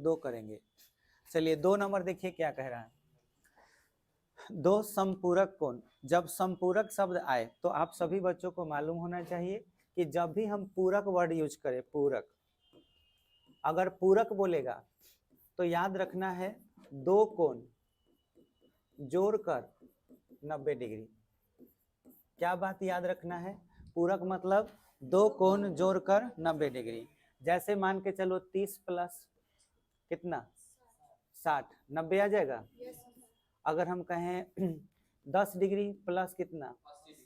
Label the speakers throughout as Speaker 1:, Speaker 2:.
Speaker 1: 2 करेंगे। चलिए 2 नंबर देखिए क्या कह रहा है। दो समपूरक कोण। जब समपूरक शब्द आए तो आप सभी बच्चों को मालूम होना चाहिए कि जब भी हम पूरक वर्ड यूज करें, पूरक, अगर पूरक बोलेगा तो याद रखना है 2 कोण जोड़कर 90 डिग्री। क्या बात याद रखना है? पूरक मतलब 2 कोण जोड़कर 90 डिग्री। जैसे मान के चलो 30 प्लस कितना 60, 90 आ जाएगा। अगर हम कहें 10 डिग्री प्लस कितना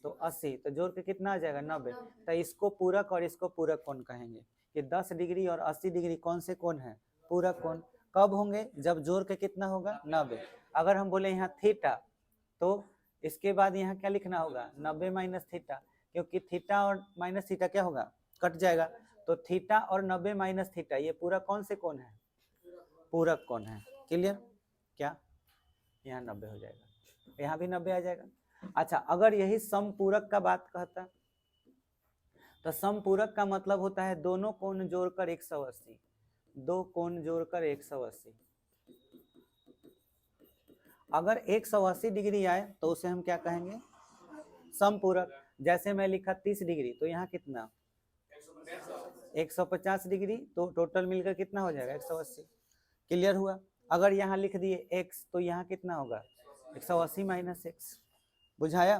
Speaker 1: तो 80, तो जोड़ के कितना आ जाएगा 90। तो इसको पूरक और इसको पूरक कोण कहेंगे कि 10 डिग्री और 80 डिग्री कौन से कोण है? पूरक कोण। कब होंगे? जब जोड़ के कितना होगा 90। अगर हम बोले यहाँ थीटा तो इसके बाद यहाँ क्या लिखना होगा 90 माइनस थीटा, क्योंकि थीटा और माइनस थीटा क्या होगा कट जाएगा। तो थीटा और 90 माइनस थीटा ये पूरा कौन से कोण है? पूरक कोण है। क्लियर? क्या यहाँ 90 हो जाएगा, यहाँ भी 90 आ जाएगा। अच्छा, अगर यही समपूरक का बात कहता तो समपूरक का मतलब होता है दोनों कोण जोड़कर 180, 2 कोण जोड़कर 180। अगर 180 डिग्री आए तो उसे हम क्या कहेंगे? समपूरक। जैसे मैं लिखा 30 डिग्री तो यहाँ कितना 150 डिग्री, तो टोटल मिलकर कितना हो जाएगा 180। क्लियर हुआ? अगर यहाँ लिख दिए x तो यहाँ कितना होगा 180 माइनस x। बुझाया?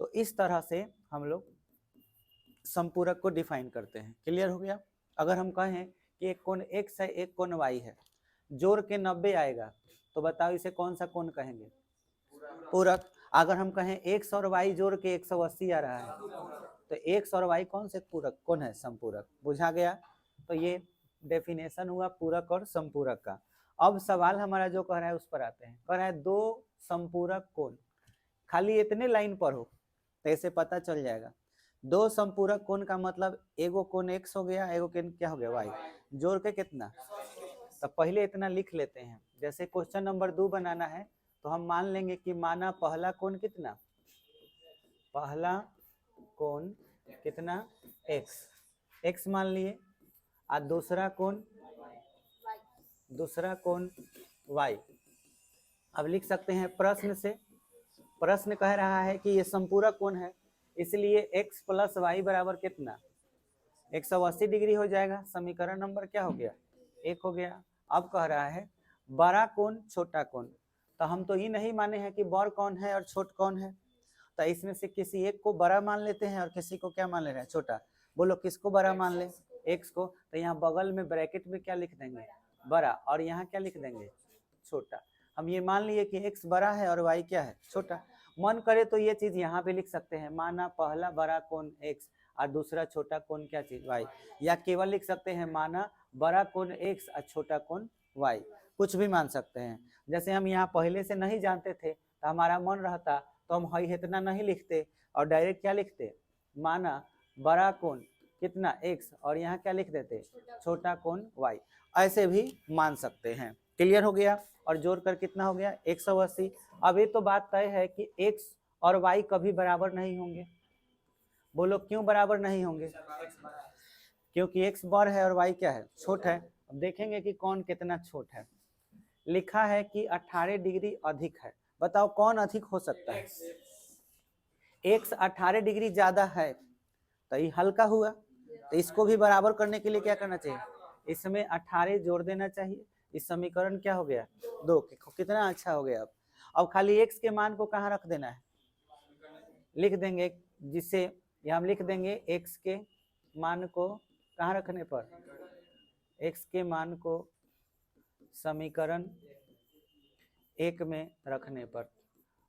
Speaker 1: तो इस तरह से हम लोग समपूरक को डिफाइन करते हैं। क्लियर हो गया? अगर हम कहें कि एक कोण x है एक कोण y है, जोड़ के 90 आएगा, तो बताओ इसे कौन सा कोण कहेंगे? पूरक। अगर हम कहें x और y जोड़ के 180 आ रहा है, तो x और y कौन से पूरक कोण है? समपूरक। बुझा गया? तो ये डेफिनेशन हुआ पूरक और समपूरक का। अब सवाल हमारा जो कह रहा है उस पर आते हैं। कह रहा है 2 समपूरक कोण, खाली इतने लाइन पर हो तो ऐसे पता चल जाएगा। 2 समपूरक कोण का मतलब एगो कोण x हो गया, एगो कोण क्या हो गया y, जोड़ के कितना। तो पहले इतना लिख लेते हैं। जैसे क्वेश्चन नंबर 2 बनाना है तो हम मान लेंगे कि माना पहला कोण कितना, पहला कोण कितना x मान लिए, और दूसरा कोण y। अब लिख सकते हैं प्रश्न से। प्रश्न कह रहा है कि ये समपूरक कोण है, इसलिए x प्लस वाई बराबर कितना 180 डिग्री हो जाएगा। समीकरण नंबर क्या हो गया 1 हो गया। अब कह रहा है बड़ा कोण छोटा कोण, तो हम तो ये नहीं माने हैं कि बड़ कौन है और छोट कौन है, तो इसमें से किसी एक को बड़ा मान लेते हैं और किसी को क्या मान ले रहे हैं छोटा। बोलो किसको बड़ा मान ले? x को। तो यहाँ बगल में ब्रैकेट में क्या लिख देंगे बड़ा, और यहाँ क्या लिख देंगे छोटा। हम ये मान लिए कि x बड़ा है और y क्या है छोटा। मन करे तो ये चीज यहाँ पे लिख सकते हैं, माना पहला बड़ा कोण x और दूसरा छोटा कोण क्या चीज y, या केवल लिख सकते हैं माना बड़ा कोण x और छोटा कोण y, कुछ भी मान सकते हैं। जैसे हम यहाँ पहले से नहीं जानते थे तो हमारा मन रहता तो हम हई इतना नहीं लिखते और डायरेक्ट क्या लिखते, माना बड़ा कोण कितना x और यहाँ क्या लिख देते छोटा कोण y, ऐसे भी मान सकते हैं। क्लियर हो गया? और जोड़कर कितना हो गया 180। अब ये तो बात तय है कि x और y कभी बराबर नहीं होंगे। बोलो क्यों बराबर नहीं होंगे? क्योंकि x बड़ है और y क्या है छोट है। अब देखेंगे कि कौन कितना छोट है। लिखा है कि 18 डिग्री अधिक है, बताओ कौन अधिक हो सकता है? x 18 डिग्री ज्यादा है तो ये हल्का हुआ, तो इसको भी बराबर करने के लिए क्या करना चाहिए, इसमें 18 जोड़ देना चाहिए। इस समीकरण क्या हो गया 2। कितना अच्छा हो गया। अब खाली x के मान को कहाँ रख देना है, लिख देंगे, जिससे ये हम लिख देंगे x के मान को कहाँ रखने पर, x के मान को समीकरण 1 में रखने पर।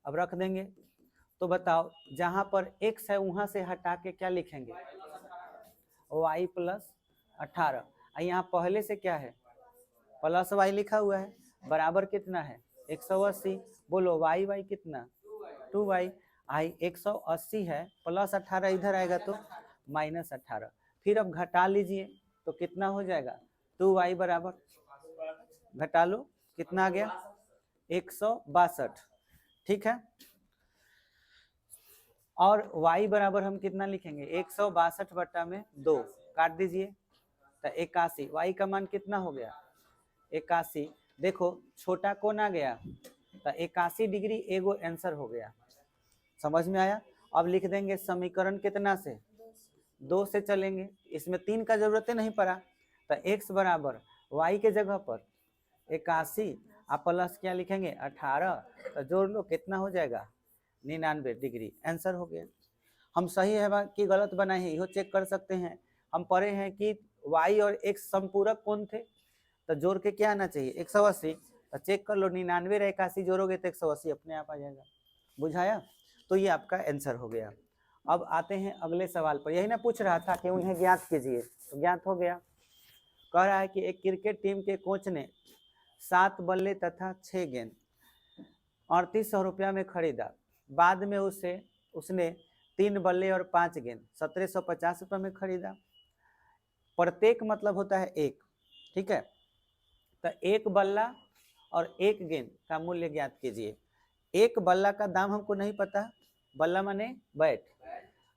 Speaker 1: अब रख देंगे तो बताओ जहां पर x है वहां से हटा के क्या लिखेंगे y प्लस 18। यहाँ पहले से क्या है प्लस y लिखा हुआ है, बराबर कितना है 180। बोलो y कितना 2y। आई 180 है प्लस 18 इधर आएगा तो माइनस 18। फिर अब घटा लीजिए तो कितना हो जाएगा 2y बराबर, घटा लो कितना आ गया 162। ठीक है, और y बराबर हम कितना लिखेंगे 162 बटा में 2, काट दीजिए तो 81। y का मान कितना हो गया 81। देखो छोटा कौन आ गया, तो 81 डिग्री एगो आंसर हो गया। समझ में आया। अब लिख देंगे समीकरण कितना से, 2 से चलेंगे, इसमें 3 का जरूरत नहीं पड़ा। तो x बराबर y के जगह पर 81 आप प्लस क्या लिखेंगे 18, तो जोड़ लो कितना हो जाएगा 99 डिग्री, आंसर हो गया। हम सही है कि गलत बनाए हैं यह चेक कर सकते हैं। हम पढ़े हैं कि y और x संपूरक कोण थे, तो जोड़ के क्या आना चाहिए 180। तो चेक कर लो 99 और 81 जोड़ोगे तो 180 अपने आप आ जाएगा। बुझाया। तो ये आपका आंसर हो गया। अब आते हैं अगले सवाल पर। यही ना पूछ रहा था कि उन्हें ज्ञात कीजिए, तो ज्ञात हो गया। कह रहा है कि एक क्रिकेट टीम के कोच ने 7 बल्ले तथा 6 गेंद 3800 रुपया में खरीदा। बाद में उसने 3 बल्ले और 5 गेंद 1750 रुपये में खरीदा। प्रत्येक मतलब होता है एक, ठीक है। तो एक बल्ला और एक गेंद का मूल्य ज्ञात कीजिए। एक बल्ला का दाम हमको नहीं पता, बल्ला माने बैट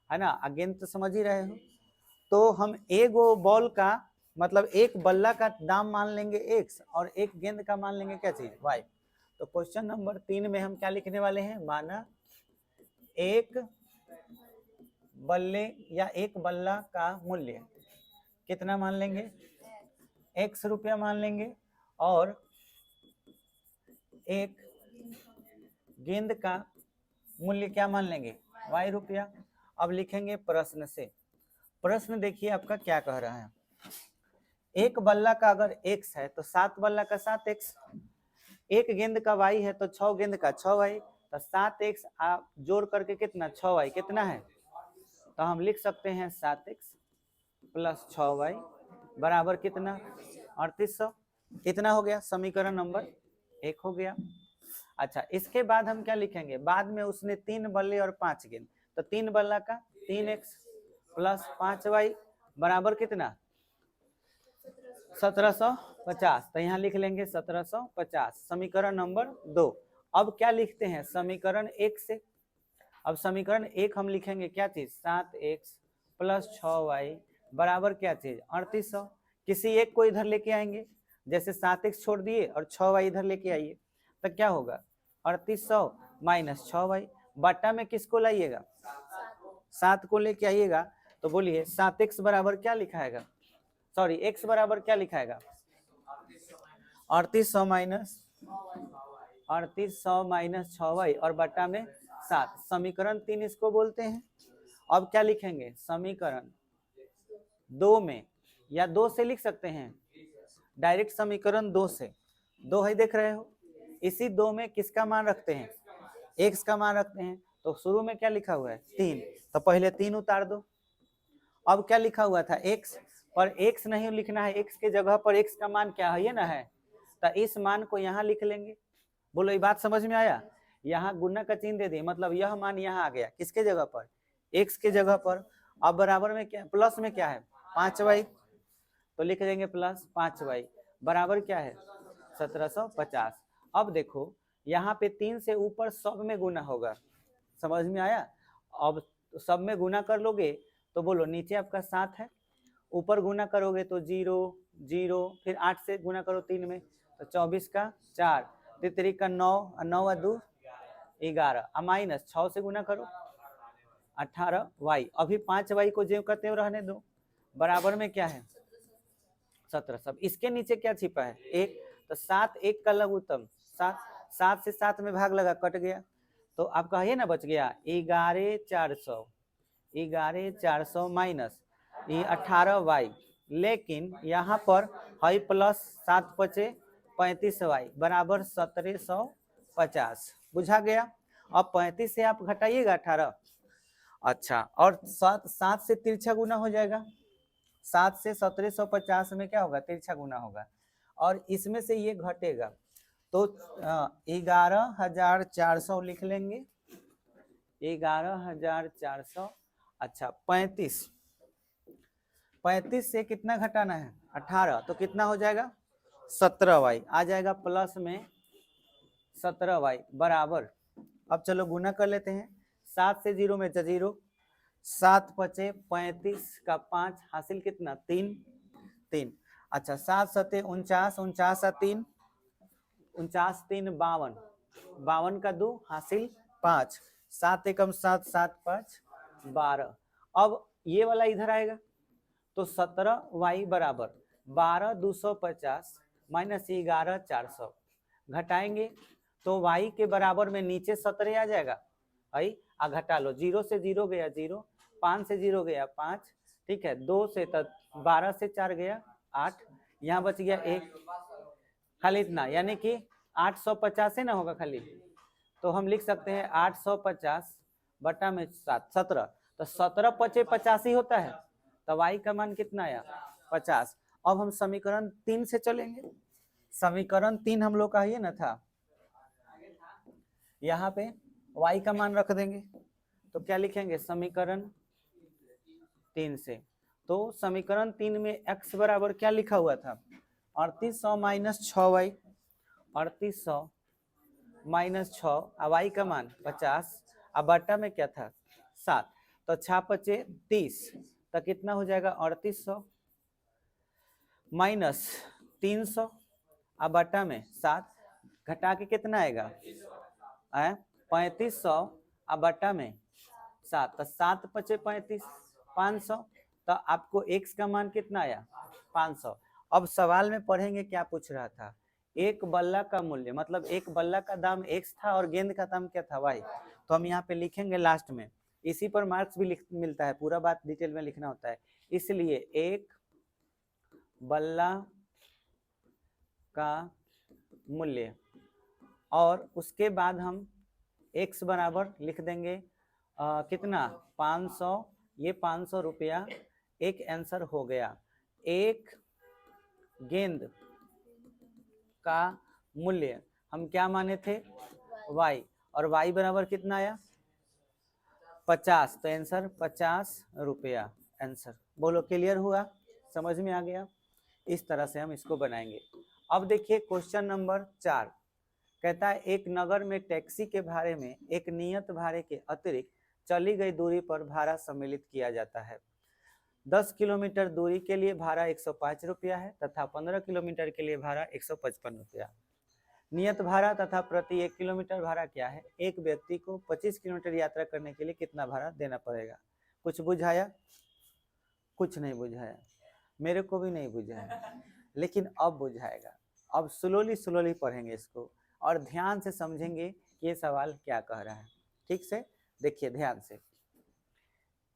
Speaker 1: है ना, गेंद तो समझ ही रहे हो। तो हम एक बॉल का मतलब एक बल्ला का दाम मान लेंगे x और एक गेंद का मान लेंगे क्या चीज y। तो क्वेश्चन नंबर 3 में हम क्या लिखने वाले हैं, माना एक बल्ले या एक बल्ला का मूल्य कितना मान लेंगे, x रुपया मान लेंगे, और एक गेंद का मूल्य क्या मान लेंगे y रुपया। अब लिखेंगे प्रश्न से। प्रश्न देखिए आपका क्या कह रहा है, एक बल्ला का अगर x है तो 7 बल्ला का 7x, एक गेंद का y है तो 6 गेंद का 6y, तो 7x आप जोड़ करके कितना 6y कितना है, तो हम लिख सकते हैं 7x प्लस 6y बराबर कितना 3800। इतना हो गया, समीकरण नंबर 1 हो गया। अच्छा इसके बाद हम क्या लिखेंगे, बाद में उसने 3 बल्ले और 5 गेंद, तो 3 बल्ला का 3x प्लस 5y बराबर कितना 1750। तो यहाँ लिख लेंगे 1750, समीकरण नंबर 2। अब क्या लिखते हैं समीकरण 1 से। अब समीकरण 1 हम लिखेंगे क्या चीज 7x प्लस 6y बराबर क्या चीज 3800। किसी एक को इधर लेके आएंगे, जैसे 7x छोड़ दिए और 6y इधर लेके आइए, तो क्या होगा 3800 माइनस 6y, बटा में किसको लाइएगा 7 को लेके आइएगा। तो बोलिए 7x बराबर क्या लिखाएगा, सॉरी x बराबर क्या लिखाएगा 3800 माइनस 6y और बटा में 7, समीकरण 3 इसको बोलते हैं। अब क्या लिखेंगे समीकरण 2 में, या 2 से लिख सकते हैं डायरेक्ट, समीकरण 2 से 2 है देख रहे हो, इसी 2 में किसका मान रखते हैं x का मान रखते हैं। तो शुरू में क्या लिखा हुआ है 3, तो पहले 3 उतार दो। अब क्या लिखा हुआ था x, पर x नहीं लिखना है, x के जगह पर x का मान क्या है ये ना है, तो इस मान को यहाँ लिख लेंगे। बोलो ये बात समझ में आया। यहाँ गुना का चिन्ह दे दिए, मतलब यह मान यहाँ आ गया किसके जगह पर x के जगह पर। अब बराबर में क्या प्लस में क्या है 5y, तो लिख देंगे प्लस 5y बराबर क्या है 1750। अब देखो यहाँ पे 3 से ऊपर सब में गुना होगा, समझ में आया। अब सब में गुना कर लोगे तो बोलो नीचे आपका 7 है, ऊपर गुना करोगे तो 0 0, फिर 8 से गुना करो 3 में तो 24 का 4, 3 का 9, 9 2 11, माइनस 6 से गुना करो 18y, अभी 5y को जो करते हो रहने दो, बराबर में क्या है 17। सब इसके नीचे क्या छिपा है 1, तो 7 1 का लघुत्तम 7, 7 से 7 में भाग लगा कट गया, तो आपका है ना बच गया 11400 माइनस ये 18y, लेकिन यहाँ पर है प्लस 7 5 35y बराबर 1750। बुझा गया। अब 35 से आप घटाइएगा 18, अच्छा, और 7 से तिरछा गुना हो जाएगा, 7 से 1750 में क्या होगा तिरछा गुना होगा, और इसमें से ये घटेगा तो 11400 लिख लेंगे 11400। अच्छा 35 से कितना घटाना है 18, तो कितना हो जाएगा 17y आ जाएगा, प्लस में 17y बराबर। अब चलो गुना कर लेते हैं, 7 से 0 में 0, 7 5 35 का 5 हासिल कितना 3 3, अच्छा 7 सते 49, 49 सा 3, 49 3 52, 52 का 2 हासिल 5, 7 एकम 7, 7 5 12। अब ये वाला इधर आएगा तो 17y बराबर 12 250 माइनस 11 400, घटाएंगे तो y के बराबर में नीचे 17 आ जाएगा, आई आ घटा लो, 0 से 0 गया 0, 5 से 0 गया 5, ठीक है, 2 से 12 से 4 गया 8, यहाँ बच गया 1, खाली इतना, यानी कि 850 ना होगा खाली, तो हम लिख सकते हैं 850 बटा में 7 17, तो 17 पचे 85 होता है, तो y का मान कितना आया 50। अब हम समीकरण 3 से चलेंगे, समीकरण 3 हम लोग का ये ना था, यहाँ पे y का मान रख देंगे, तो क्या लिखेंगे समीकरण 3 से, तो समीकरण 3 में x बराबर क्या लिखा हुआ था 3800 माइनस 6y, 3800 माइनस 6, अब y का मान 50, अब बटा में क्या था 7, तो 6 पचे 30, तो कितना हो जाएगा 3800 माइनस 300, अब बटा में 7, घटा के कितना आएगा 3500, अब बटा में 7, तो 7 पचे 35 500, तो आपको x का मान कितना आया 500। अब सवाल में पढ़ेंगे क्या पूछ रहा था, एक बल्ला का मूल्य, मतलब एक बल्ला का दाम x था और गेंद का दाम क्या था y, तो हम यहाँ पे लिखेंगे लास्ट में, इसी पर मार्क्स भी मिलता है, पूरा बात डिटेल में लिखना होता है, इसलिए एक बल्ला का मूल्य, और उसके बाद हम x बराबर लिख देंगे कितना 500, ये 500 रुपया एक आंसर हो गया। एक गेंद का मूल्य हम क्या माने थे y, और y बराबर कितना आया 50, तो आंसर 50 रुपया आंसर। बोलो क्लियर हुआ, समझ में आ गया, इस तरह से हम इसको बनाएंगे। अब देखिए क्वेश्चन नंबर 4 कहता है एक नगर में टैक्सी के भाड़े में एक नियत भाड़े के अतिरिक्त चली गई दूरी पर भाड़ा सम्मिलित किया जाता है। 10 किलोमीटर दूरी के लिए भाड़ा 105 रुपया है तथा 15 किलोमीटर के लिए भाड़ा 155 रुपया। नियत भाड़ा तथा प्रति 1 किलोमीटर भाड़ा क्या है, एक व्यक्ति को 25 किलोमीटर यात्रा करने के लिए कितना भाड़ा देना पड़ेगा। कुछ बुझाया? कुछ नहीं बुझाया, मेरे को भी नहीं बुझाया, लेकिन अब बुझाएगा। अब स्लोली पढ़ेंगे इसको और ध्यान से समझेंगे कि ये सवाल क्या कह रहा है। ठीक से देखिए ध्यान से,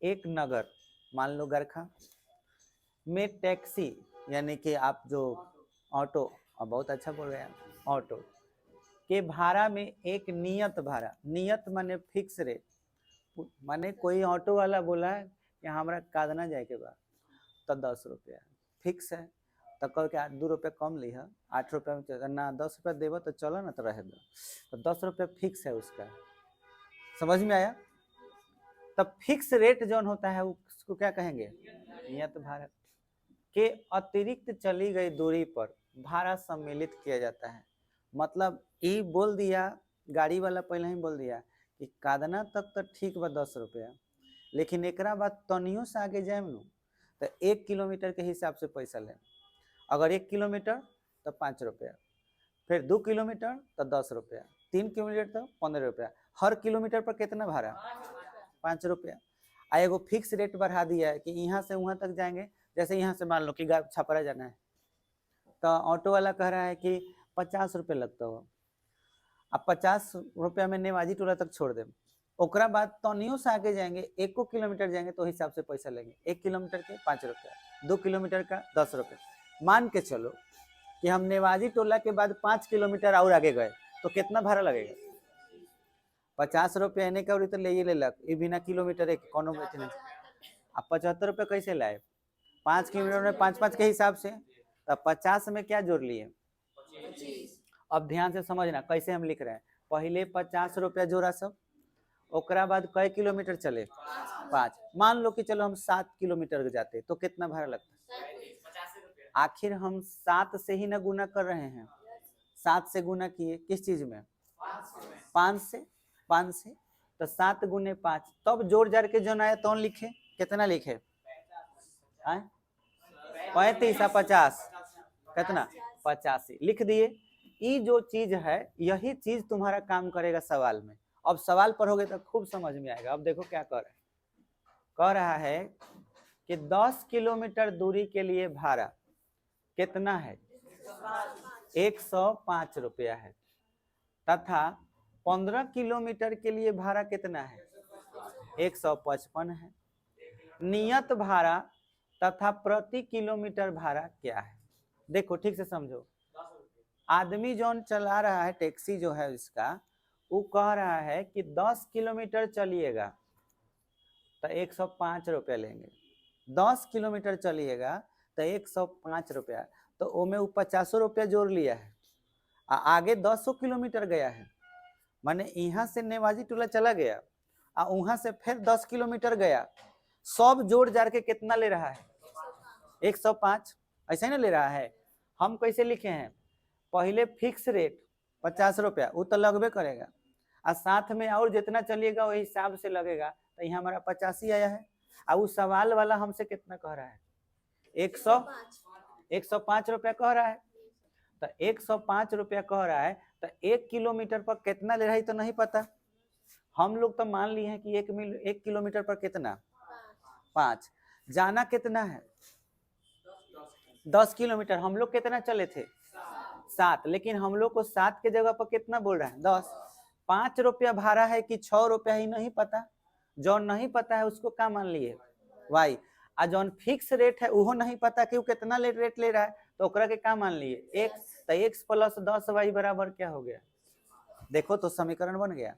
Speaker 1: एक नगर मान लो गरखा में टैक्सी यानी कि आप जो ऑटो, अब बहुत अच्छा बोल रहे हैं, ऑटो के भाड़ा में एक नियत भाड़ा, नियत माने फिक्स रेट, माने कोई ऑटो वाला बोला है कि हमारा कादना जाए के बाद तो 10 रुपया फिक्स है, तो कह के 2 रुपया कम ली है, 8 रुपया में ना 10 रुपया देव तो चलो ना, तो रहे दो, तो 10 रुपया फिक्स है उसका। समझ में आया? तब फिक्स रेट जो होता है उसको क्या कहेंगे, नियत भाड़ा। के अतिरिक्त चली गई दूरी पर भाड़ा सम्मिलित किया जाता है। मतलब ये बोल दिया गाड़ी वाला, पहले ही बोल दिया कि कादना तक तो ठीक बा 10 रुपया, लेकिन एक बाद तनियो से आगे जाए नु तो 1 किलोमीटर के हिसाब से पैसा ले, अगर 1 किलोमीटर तो 5 रुपया, फिर 2 किलोमीटर तो 10 रुपया, 3 किलोमीटर तो 15 रुपया, हर किलोमीटर पर कितना भाड़ा 5 रुपया। एगो फिक्स रेट बढ़ा दिया है कि यहाँ से वहाँ तक जाएंगे, जैसे यहाँ से मान लो कि छपरा जाना है तो ऑटो वाला कह रहा है कि 50 रुपये लगता हो, अब 50 रुपया में नेवाजी टोला तक छोड़ दे, ओकरा बाद तनियो से आगे जाएंगे 1 किलोमीटर जाएंगे तो हिसाब से पैसा लेंगे, 1 किलोमीटर के 5 रुपया, 2 किलोमीटर का 10 रुपये। मान के चलो कि हम नेवाजी टोला के बाद 5 किलोमीटर और आगे गए तो कितना भाड़ा लगेगा 50 रुपया, एने का तो ले ले लग, ये बिना किलोमीटर एक कोनो बेच नहीं। अब 75 रुपये कैसे लाए, 5 किलोमीटर में 5-5 के हिसाब से, तब 50 में क्या जोड़ लिए 25। अब ध्यान से समझना कैसे हम लिख रहे हैं, पहले 50 रुपया जोड़ा सब, ओकरा बाद कई किलोमीटर चले 5, मान लो कि चलो हम 7 किलोमीटर जाते तो कितना भाड़ा लगता, आखिर हम 7 से ही ना गुना कर रहे हैं, 7 से गुना किए किस चीज में 5 से, तो 7 गुने 5, तब जोड़ जाड़ के जो आया तो लिखे, कितना लिखे 35 50, कितना 85 लिख दिए। ये जो चीज है यही चीज तुम्हारा काम करेगा सवाल में। अब सवाल पढ़ोगे तो खूब समझ में आएगा। अब देखो क्या कह रहा है कि 10 किलोमीटर दूरी के लिए भाड़ा कितना है 105 रुपया है, तथा 15 किलोमीटर के लिए भाड़ा कितना है 155 है। नियत भाड़ा तथा प्रति किलोमीटर भाड़ा क्या है। देखो ठीक से समझो, आदमी जो चला रहा है टैक्सी जो है इसका, वो कह रहा है कि 10 किलोमीटर चलिएगा तो 105 रुपया लेंगे, 10 किलोमीटर चलिएगा तो 105 रुपया, तो ओमे वो 50 रुपया जोड़ लिया है। आगे 100 किलोमीटर गया है, माने यहाँ से नेवाजी टोला चला गया और वहां से फिर 10 किलोमीटर गया, सब जोड़ जाड़ के कितना ले रहा है 105, ऐसा ही ना ले रहा है। हम कैसे लिखे हैं, पहले फिक्स रेट 50 रुपया वो तो लगभग करेगा, और साथ में और जितना चलिएगा वही हिसाब से लगेगा, तो यहाँ हमारा 85 आया है। और वो सवाल वाला हमसे कितना कह रहा है 105 रुपया कह रहा है, तो 105 रुपया कह रहा है, तो 1 किलोमीटर पर कितना ले रहा है तो नहीं पता। हम लोग तो मान लिए हैं कि 1 किलोमीटर पर कितना 5, जाना कितना है 10 किलोमीटर, हम लोग कितना चले थे 7, लेकिन हम लोग को 7 के जगह पर कितना बोल रहा है 10। 5 रुपया भाड़ा है कि 6 रुपया ही नहीं पता, जो नहीं पता है उसको क्या मान लिए वाई, और जो फिक्स रेट है वो नहीं पता कि वो कितना रेट ले रहा है, तो ओकरा के क्या मान लिए x, तो x प्लस 10 वाई बराबर क्या हो गया। देखो तो समीकरण बन गया,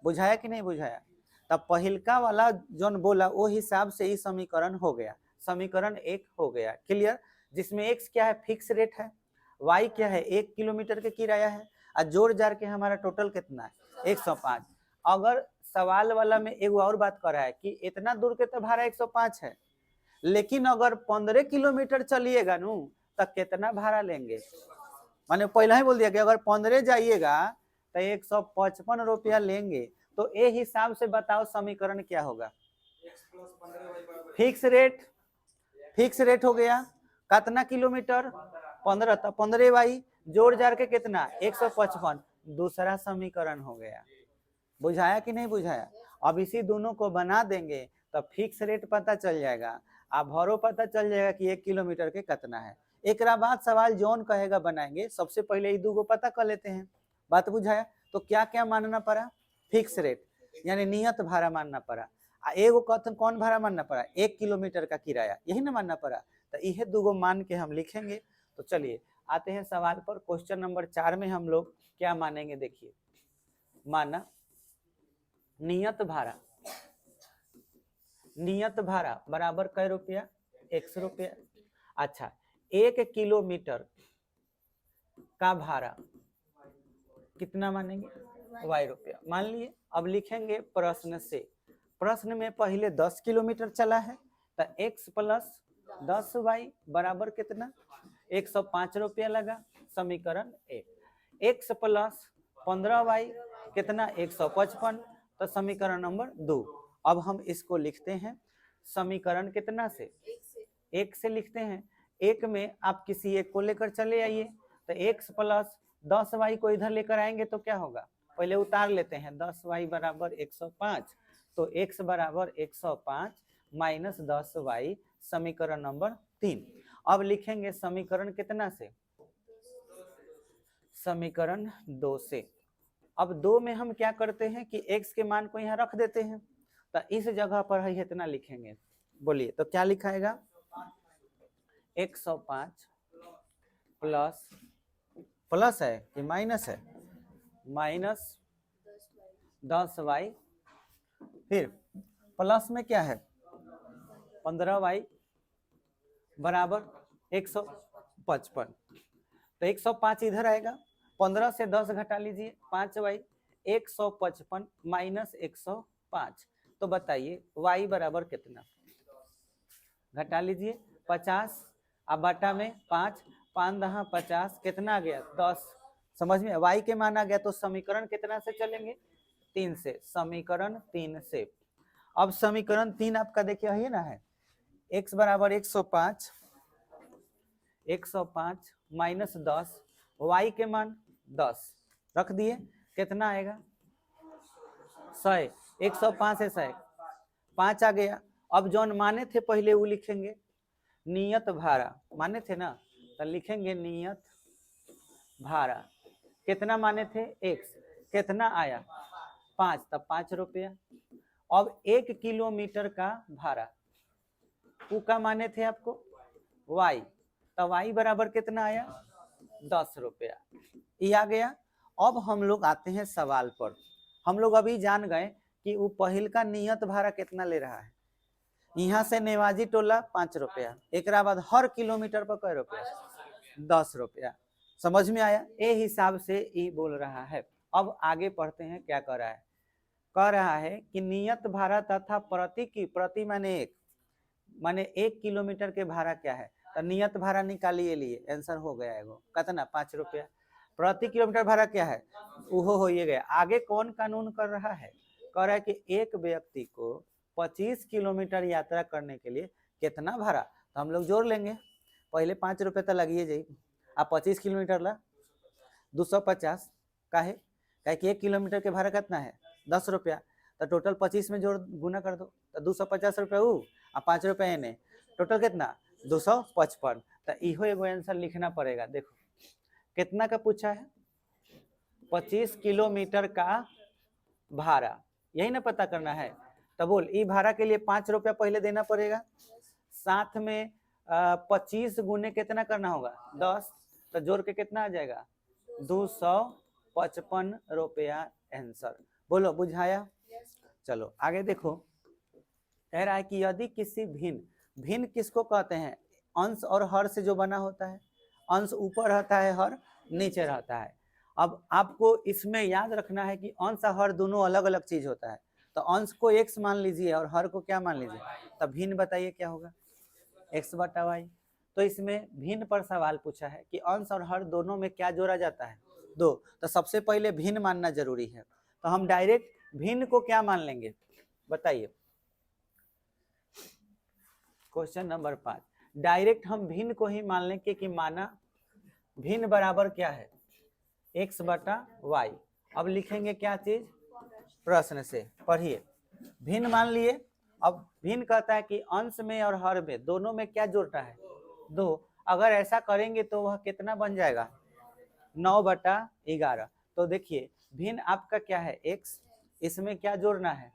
Speaker 1: बुझाया कि नहीं बुझाया। तब पहिलका वाला जो बोला वो हिसाब से ही समीकरण हो गया, समीकरण 1 हो गया क्लियर, जिसमें x क्या है फिक्स रेट है, y क्या है 1 किलोमीटर के किराया है, और जोड़ जाड़ के हमारा टोटल कितना है 105। अगर सवाल वाला में एक और बात कर रहा है कि इतना दूर के तो भाड़ा 105 है, लेकिन अगर 15 किलोमीटर चलिएगा नू तो कितना भाड़ा लेंगे, माने पहले ही बोल दिया कि अगर 15 जाइएगा तो 155 रुपया लेंगे, तो ये हिसाब से बताओ समीकरण क्या होगा। फिक्स रेट हो गया कितना किलोमीटर 15, तो 15 वाई जोड़ जाड़ के कितना 155, दूसरा समीकरण हो गया। बुझाया कि नहीं बुझाया। अब इसी दोनों को बना देंगे तो फिक्स रेट पता चल जाएगा, अब भाड़ो पता चल जाएगा कि 1 किलोमीटर के कितना है। एक बाद सवाल जौन कहेगा बनाएंगे, सबसे पहले ये दो पता कर लेते हैं। बात बुझाया। तो क्या क्या मानना पड़ा, फिक्स रेट यानी नियत भाड़ा मानना पड़ा, एगो कथन कौन भाड़ा मानना पड़ा 1 किलोमीटर का किराया, यही ना मानना पड़ा। तो यह दो मान के हम लिखेंगे। तो चलिए आते हैं सवाल पर। क्वेश्चन नंबर 4 में हम लोग क्या मानेंगे, देखिए माना नियत भाड़ा बराबर कै रुपया 100 रुपया। अच्छा 1 किलोमीटर का भाड़ा कितना मानेंगे y रुपया मान लिए। अब लिखेंगे प्रश्न से, प्रश्न में पहले 10 किलोमीटर चला है तो x प्लस 10y बराबर कितना 105 रुपया लगा, समीकरण 1। x प्लस 15y कितना 155, तो समीकरण नंबर 2। अब हम इसको लिखते हैं समीकरण कितना से 1 से लिखते हैं। 1 में आप किसी एक को लेकर चले आइए, तो x प्लस 10y को इधर लेकर आएंगे तो क्या होगा, पहले उतार लेते हैं 10y बराबर 105, तो x बराबर 105 माइनस 10y, समीकरण नंबर 3। अब लिखेंगे समीकरण कितना से, समीकरण 2 से। अब 2 में हम क्या करते हैं कि x के मान को यहाँ रख देते हैं, तो इस जगह पर है इतना लिखेंगे। बोलिए तो क्या लिखाएगा 105 प्लस है कि माइनस है, माइनस 10y, फिर प्लस में क्या है 15y बराबर 155, तो 105 इधर आएगा, 15 से 10 घटा लीजिए 5y, 155 माइनस 105, तो बताइए y बराबर कितना, घटा लीजिए 50, अब बटा में 5, 5 दहा 50, कितना आ गया 10, समझ में y के मान आ गया। तो समीकरण कितना से चलेंगे 3 से, समीकरण 3 से। अब समीकरण 3 आपका देखिए है ना है x बराबर 105, 105 माइनस 10, y के मान 10 रख दिए, कितना आएगा 100, 105 से 100 5 आ गया। अब जौन माने थे पहले वो लिखेंगे, नियत भाड़ा माने थे ना, तो लिखेंगे नियत भाड़ा, कितना माने थे x, कितना आया 5, तब 5 रुपया। अब 1 किलोमीटर का भाड़ा ऊ का माने थे आपको y, तो y बराबर कितना आया 10 रुपया, ये आ गया। अब हम लोग आते हैं सवाल पर। हम लोग अभी जान गए कि वो पहिल का नियत भाड़ा कितना ले रहा है, यहाँ से नेवाजी टोला 5 रुपया, एक बाद हर किलोमीटर पर कै रुपया 10 रुपया, समझ में आया। ये हिसाब से ये बोल रहा है। अब आगे पढ़ते हैं क्या कर रहा है, कह रहा है कि नियत भाड़ा तथा प्रति की, प्रति माने 1, माने 1 किलोमीटर के भाड़ा क्या है, तो नियत भाड़ा निकालिए, लिए आंसर हो गया एगो कितना 5 रुपया। प्रति किलोमीटर भाड़ा क्या है वो हो गया। आगे कौन कानून कर रहा है, कह रहा है कि एक व्यक्ति को 25 किलोमीटर यात्रा करने के लिए कितना भाड़ा, तो हम लोग जोड़ लेंगे, पहले 5 रुपये तो लगिए जाए, आप 25 किलोमीटर ला 250 काहे, कहे कि 1 किलोमीटर के भाड़ा कितना है 10 रुपया, तो टोटल 25 में जोड़ गुना कर दो, तो 250 रुपये वो और 5 रुपये एने, टोटल कितना 255। तो इहो एगो आंसर लिखना पड़ेगा। देखो कितना का पूछा है, 25 किलोमीटर का भाड़ा, यही ना पता करना है। तो बोल ई भाड़ा के लिए 5 रुपया पहले देना पड़ेगा, साथ में 25 गुने कितना करना होगा 10, तो जोड़ के कितना आ जाएगा 255 रुपया आंसर। बोलो बुझाया। चलो आगे देखो, कह रहा है कि यदि किसी भिन्न, भिन्न किसको कहते हैं, अंश और हर से जो बना होता है, अंश ऊपर रहता है हर नीचे रहता है। अब आपको इसमें याद रखना है कि अंश और हर दोनों अलग अलग चीज होता है, तो अंश को x मान लीजिए और हर को क्या मान लीजिए, तब भिन्न बताइए क्या होगा x बटा y। तो इसमें भिन्न पर सवाल पूछा है कि अंश और हर दोनों में क्या जोड़ा जाता है 2, तो सबसे पहले भिन्न मानना जरूरी है, तो हम डायरेक्ट भिन्न को क्या मान लेंगे बताइए, क्वेश्चन नंबर 5, डायरेक्ट हम भिन्न को ही मान लेंगे कि माना भिन्न बराबर क्या है x बटा y। अब लिखेंगे क्या चीज, प्रश्न से पढ़िए, भिन्न मान लिए। अब भिन्न कहता है कि अंश में और हर में दोनों में क्या जोड़ता है 2, अगर ऐसा करेंगे तो वह कितना बन जाएगा 9 बटा 11। तो देखिए भिन्न आपका क्या है x, इसमें क्या जोड़ना है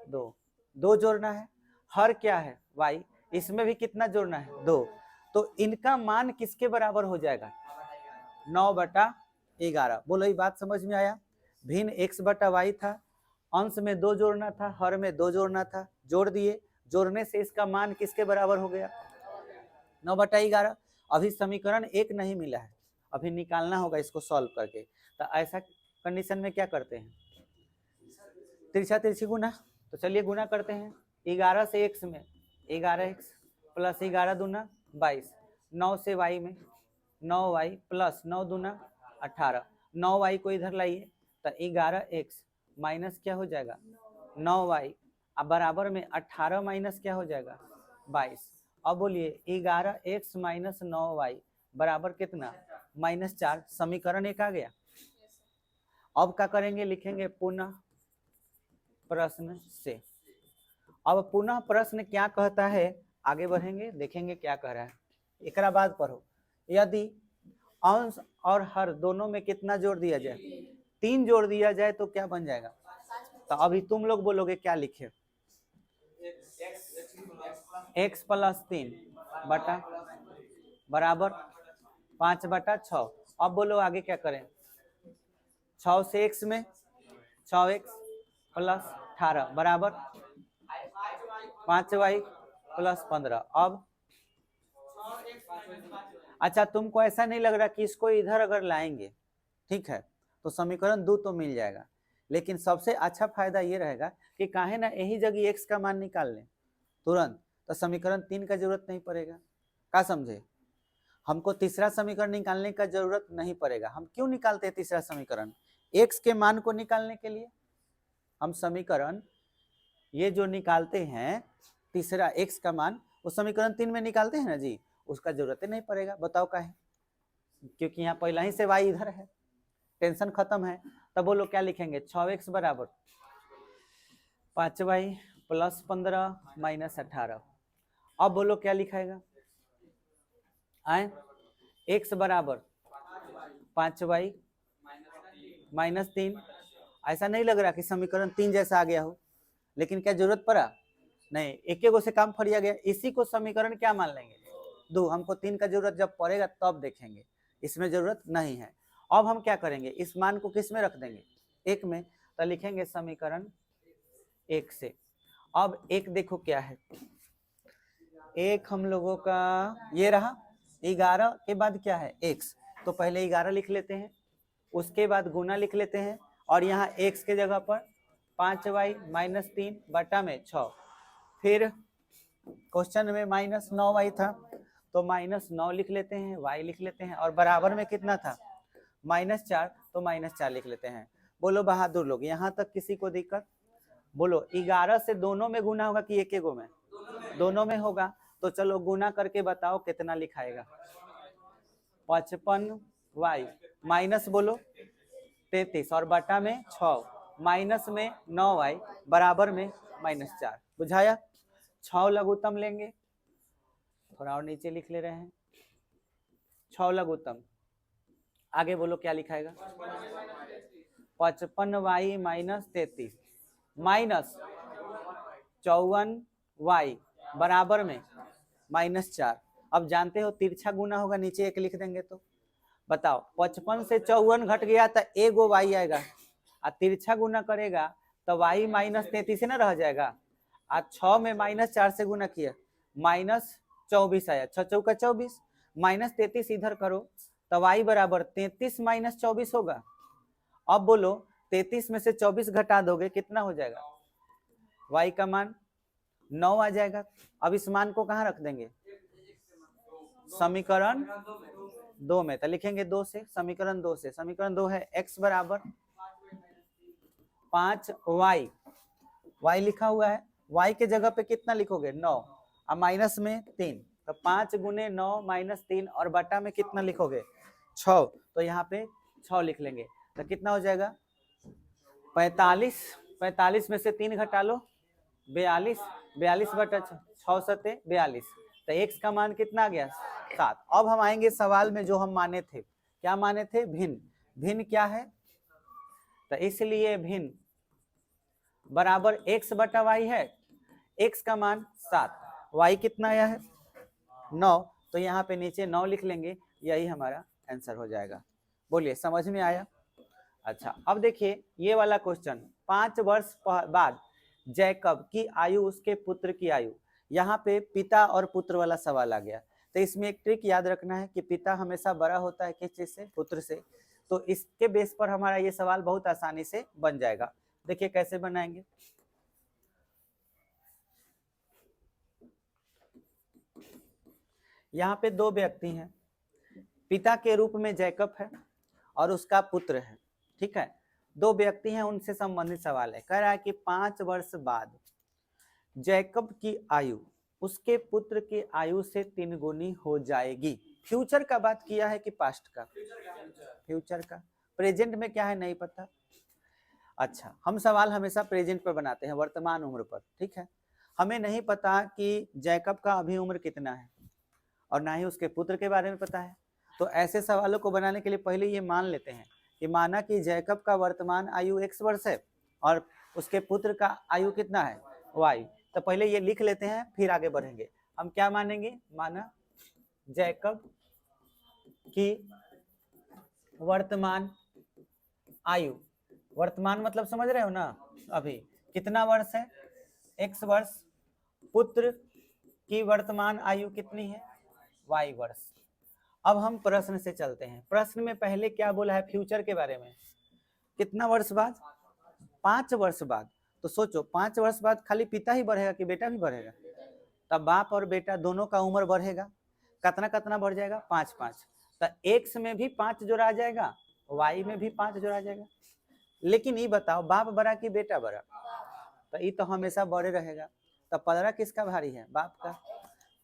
Speaker 1: 2 जोड़ना है, हर क्या है y, इसमें भी कितना जोड़ना है 2, तो इनका मान किसके बराबर हो जाएगा 9 बटा 11। बोलो ये बात समझ में आया। भिन्न x बटा y था, अंश में 2 जोड़ना था, हर में 2 जोड़ना था, जोड़ दिए, जोड़ने से इसका मान किसके बराबर हो गया 9 बटा 11। अभी समीकरण 1 नहीं मिला है, अभी निकालना होगा इसको सॉल्व करके। तो ऐसा कंडीशन में क्या करते हैं, तिरछा तिरछी गुना, तो चलिए गुना करते हैं। 11 से x में 11x प्लस 11 दूना 22, 9 से y में 9y प्लस 9 दूना 18, 9y को इधर लाइए, तो 11x माइनस क्या हो जाएगा 9y, अब बराबर में 18 माइनस क्या हो जाएगा 22। अब बोलिए 11x माइनस 9y बराबर कितना -4, समीकरण 1 आ गया। अब क्या करेंगे, लिखेंगे पुनः प्रश्न से। अब पुनः प्रश्न क्या कहता है, आगे बढ़ेंगे देखेंगे क्या कह रहा है। एक बाद पढ़ो, यदि अंश और हर दोनों में कितना जोड़ दिया जाए 3 जोड़ दिया जाए तो क्या बन जाएगा, तो अभी तुम लोग बोलोगे क्या लिखे, x प्लस 3 बटा बराबर 5 बटा 6। अब बोलो आगे क्या करें, 6 से x में 6x प्लस 18 बराबर 5y प्लस 15। अब अच्छा तुमको ऐसा नहीं लग रहा कि इसको इधर अगर लाएंगे ठीक है तो समीकरण 2 तो मिल जाएगा, लेकिन सबसे अच्छा फायदा ये रहेगा कि काहे ना यही जगह x का मान निकाल लें तुरंत, तो समीकरण 3 का जरूरत नहीं पड़ेगा। क्या समझे, हमको तीसरा समीकरण निकालने का जरूरत नहीं पड़ेगा। हम क्यों निकालते हैं तीसरा समीकरण, x के मान को निकालने के लिए। हम समीकरण ये जो निकालते हैं तीसरा x का मान, वो समीकरण 3 में निकालते हैं ना जी, उसका जरूरत ही नहीं पड़ेगा। बताओ काहे? क्योंकि यहाँ पहला ही से y इधर है, टेंशन खत्म है। तब बोलो क्या लिखेंगे? 6x बराबर 5y प्लस 15 माइनस 18। अब बोलो क्या लिखाएगा? आए x बराबर 5y माइनस 3। ऐसा नहीं लग रहा कि समीकरण 3 जैसा आ गया हो, लेकिन क्या जरूरत पड़ा? नहीं, एक गो से काम फरिया गया। इसी को समीकरण क्या मान लेंगे? 2। हमको 3 का जरूरत जब पड़ेगा तब देखेंगे, इसमें जरूरत नहीं है। अब हम क्या करेंगे? इस मान को किस में रख देंगे? 1 में। तो लिखेंगे समीकरण 1 से। अब 1 देखो क्या है, 1 हम लोगों का ये रहा, 11 के बाद क्या है? x। तो पहले 11 लिख लेते हैं, उसके बाद गुना लिख लेते हैं, और यहाँ x के जगह पर 5y माइनस 3 बटा में 6। फिर क्वेश्चन में माइनस 9y था, तो माइनस 9 लिख लेते हैं, y लिख लेते हैं, और बराबर में कितना था? माइनस 4, तो माइनस 4 लिख लेते हैं। बोलो बहादुर लोग, यहाँ तक किसी को दिक्कत? बोलो 11 से दोनों में गुना होगा कि एक में? दोनों में होगा। तो चलो गुना करके बताओ कितना लिखाएगा? 55y माइनस बोलो 33 और बटा में 6 माइनस में 9y बराबर में माइनस 4। बुझाया? 6 लघुत्तम लेंगे, थोड़ा और नीचे लिख ले रहे हैं, 6 लघुत्तम। आगे बोलो क्या लिखाएगा? 55y माइनस 33 माइनस 54y बराबर में माइनस 4। अब जानते हो तिरछा गुना होगा, नीचे 1 लिख देंगे। तो बताओ 55 से 54 घट गया तो एगो y आएगा, और तिरछा गुना करेगा तो y माइनस 33 ना रह जाएगा। आज 6 में माइनस 4 से गुना किया, माइनस 24 आया, 6 चौका 24, माइनस 33 इधर करो तो y बराबर 33 माइनस 24 होगा। अब बोलो 33 में से 24 घटा दोगे कितना हो जाएगा? y का मान 9 आ जाएगा। अब इस मान को कहाँ रख देंगे? समीकरण 2 में। तो लिखेंगे 2 से, समीकरण 2 से। समीकरण 2 है x बराबर 5y, y लिखा हुआ है, y के जगह पे कितना लिखोगे? 9, और माइनस में 3, तो 5 गुने 9 माइनस 3, और बटा में कितना लिखोगे? 6। तो यहाँ पे 6 लिख लेंगे, तो कितना हो जाएगा? 45। 45 में से 3 घटा लो, 42, 42 बटा 6 सते 42। तो x का मान कितना आ गया? 7। अब हम आएंगे सवाल में जो हम माने थे। क्या माने थे? भिन्न। भिन्न क्या है? तो इसलिए भिन्न बराबर x बटा y है। x का मान 7, y कितना आया है? 9। तो यहाँ पे नीचे 9 लिख लेंगे, यही हमारा आंसर हो जाएगा। बोलिए समझ में आया? अच्छा, अब देखिए ये वाला क्वेश्चन, 5 वर्ष बाद जैकब की आयु उसके पुत्र की आयु। यहाँ पे पिता और पुत्र वाला सवाल आ गया। तो इसमें एक ट्रिक याद रखना है कि पिता हमेशा बड़ा होता है किस चीज से? पुत्र से। तो इसके बेस पर हमारा ये सवाल बहुत आसानी से बन जाएगा। देखिए कैसे बनाएंगे। यहाँ पे 2 व्यक्ति हैं, पिता के रूप में जैकब है और उसका पुत्र है, ठीक है। 2 व्यक्ति हैं, उनसे संबंधित सवाल है। कह रहा है कि 5 वर्ष बाद जैकब की आयु उसके पुत्र की आयु से 3 गुनी हो जाएगी। फ्यूचर का बात किया है कि पास्ट का? फ्यूचर का। प्रेजेंट में क्या है नहीं पता। अच्छा, हम सवाल हमेशा प्रेजेंट पर बनाते हैं, वर्तमान उम्र पर, ठीक है। हमें नहीं पता कि जैकब का अभी उम्र कितना है, और ना ही उसके पुत्र के बारे में पता है। तो ऐसे सवालों को बनाने के लिए पहले ये मान लेते हैं कि माना कि जैकब का वर्तमान आयु x वर्ष है और उसके पुत्र का आयु कितना है? y। तो पहले ये लिख लेते हैं, फिर आगे बढ़ेंगे। हम क्या मानेंगे? माना जैकब की वर्तमान आयु, वर्तमान मतलब समझ रहे हो ना, अभी कितना वर्ष है? x वर्ष। पुत्र की वर्तमान आयु कितनी है? y वर्ष। अब हम प्रश्न से चलते हैं। प्रश्न में पहले क्या बोला है? फ्यूचर के बारे में। कितना वर्ष बाद? 5 वर्ष बाद। तो सोचो 5 वर्ष बाद खाली पिता ही बढ़ेगा कि बेटा भी बढ़ेगा? तब बाप और बेटा दोनों का उम्र बढ़ेगा। कितना कितना बढ़ जाएगा? 5 5। तो x में भी 5 जोड़ा आ जाएगा, y में भी 5 जोड़ा आ जाएगा। लेकिन ये बताओ बाप बड़ा कि बेटा बड़ा? तो ये तो हमेशा बड़े रहेगा। तो 15 किसका भारी है? बाप का।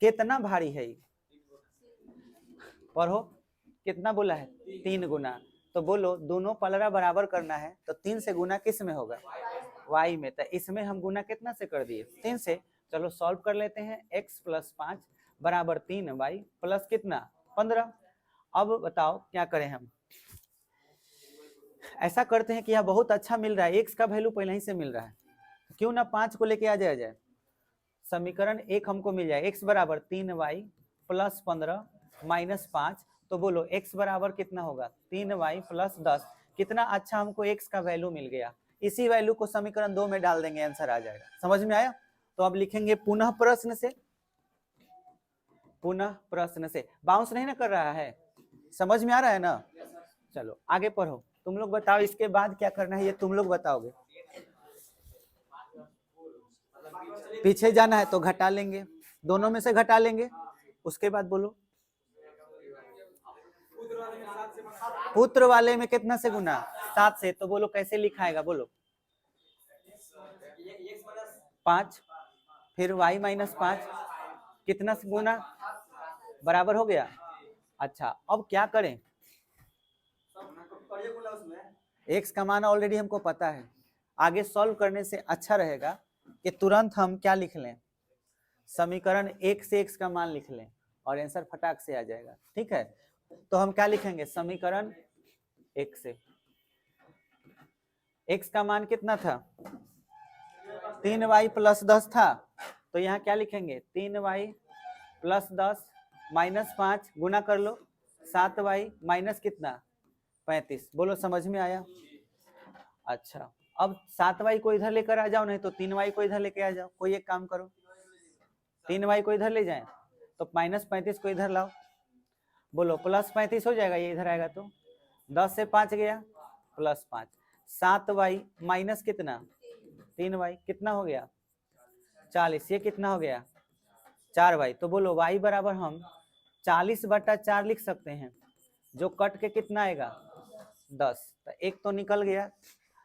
Speaker 1: कितना भारी है? पढ़ो, कितना बोला है 3 गुना, तो बोलो दोनों पलरा बराबर करना है तो 3 से गुना किस में होगा, y में, तो इसमें हम गुना कितना से कर दिए 3 से। चलो सॉल्व कर लेते हैं, x + 5 बराबर 3y प्लस कितना 15। अब बताओ क्या करें हम, ऐसा करते हैं कि यह बहुत अच्छा मिल रहा है, x का वैल्यू पहले ही से मिल रहा है, क्यों ना 5 को लेके आ जाए। समीकरण 1 हमको मिल जाए, x बराबर 3y + 15 - 5, तो बोलो x बराबर कितना होगा 3y + 10। कितना अच्छा हमको x का वैल्यू मिल गया, इसी वैल्यू को समीकरण 2 में डाल देंगे, आंसर आ जाएगा। समझ में आया? तो अब लिखेंगे पुनः प्रश्न से, पुनः प्रश्न से, बाउंस नहीं ना कर रहा है, समझ में आ रहा है ना? चलो आगे पढ़ो, तुम लोग बताओ इसके बाद क्या करना है, ये तुम लोग बताओगे। पीछे जाना है तो घटा लेंगे, दोनों में से घटा लेंगे, उसके बाद बोलो पुत्र वाले में कितना से गुना 7 से, तो बोलो कैसे लिखाएगा, बोलो 5, फिर y - 5 कितना से गुना बराबर हो गया। अच्छा अब क्या करें, x का मान ऑलरेडी हमको पता है, आगे सॉल्व करने से अच्छा रहेगा कि तुरंत हम क्या लिख लें, समीकरण 1 से x का मान लिख लें और आंसर फटाक से आ जाएगा। ठीक है, तो हम क्या लिखेंगे, समीकरण 1 से x का मान कितना था 3y + 10 था, तो यहाँ क्या लिखेंगे 3y + 10 - 5 गुना कर लो 7y माइनस कितना 35। बोलो समझ में आया? अच्छा अब 7y को इधर लेकर आ जाओ, नहीं तो 3y को इधर लेके आ जाओ, कोई एक काम करो, 3y को इधर ले जाएं तो -35 को इधर लाओ, बोलो +35 हो जाएगा, ये इधर आएगा तो 10 से 5 गया +5, 7y माइनस कितना 3y कितना हो गया 40, ये कितना हो गया 4y, तो बोलो y बराबर हम 40/4 लिख सकते हैं, जो कट के कितना आएगा 10, तो एक तो निकल गया,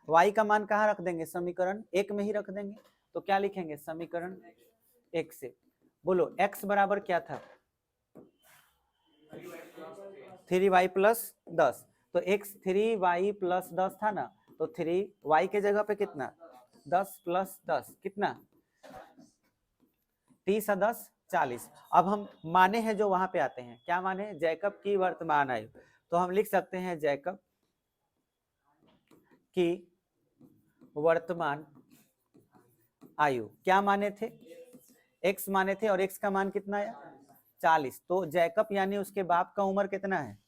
Speaker 1: y का मान कहाँ रख देंगे, समीकरण 1 में ही रख देंगे, तो क्या लिखेंगे समीकरण 1 से, बोलो x बराबर क्या था 3y + 10, तो x 3y + 10 था ना, तो 3y के जगह पे कितना 10 + 10 कितना 30 और 10 40। अब हम माने हैं जो वहां पे आते हैं, क्या माने, जैकब की वर्तमान आयु, तो हम लिख सकते हैं जैकब की वर्तमान आयु, क्या माने थे x माने थे, और x का मान कितना है 40, तो जैकब यानी उसके बाप का उम्र कितना है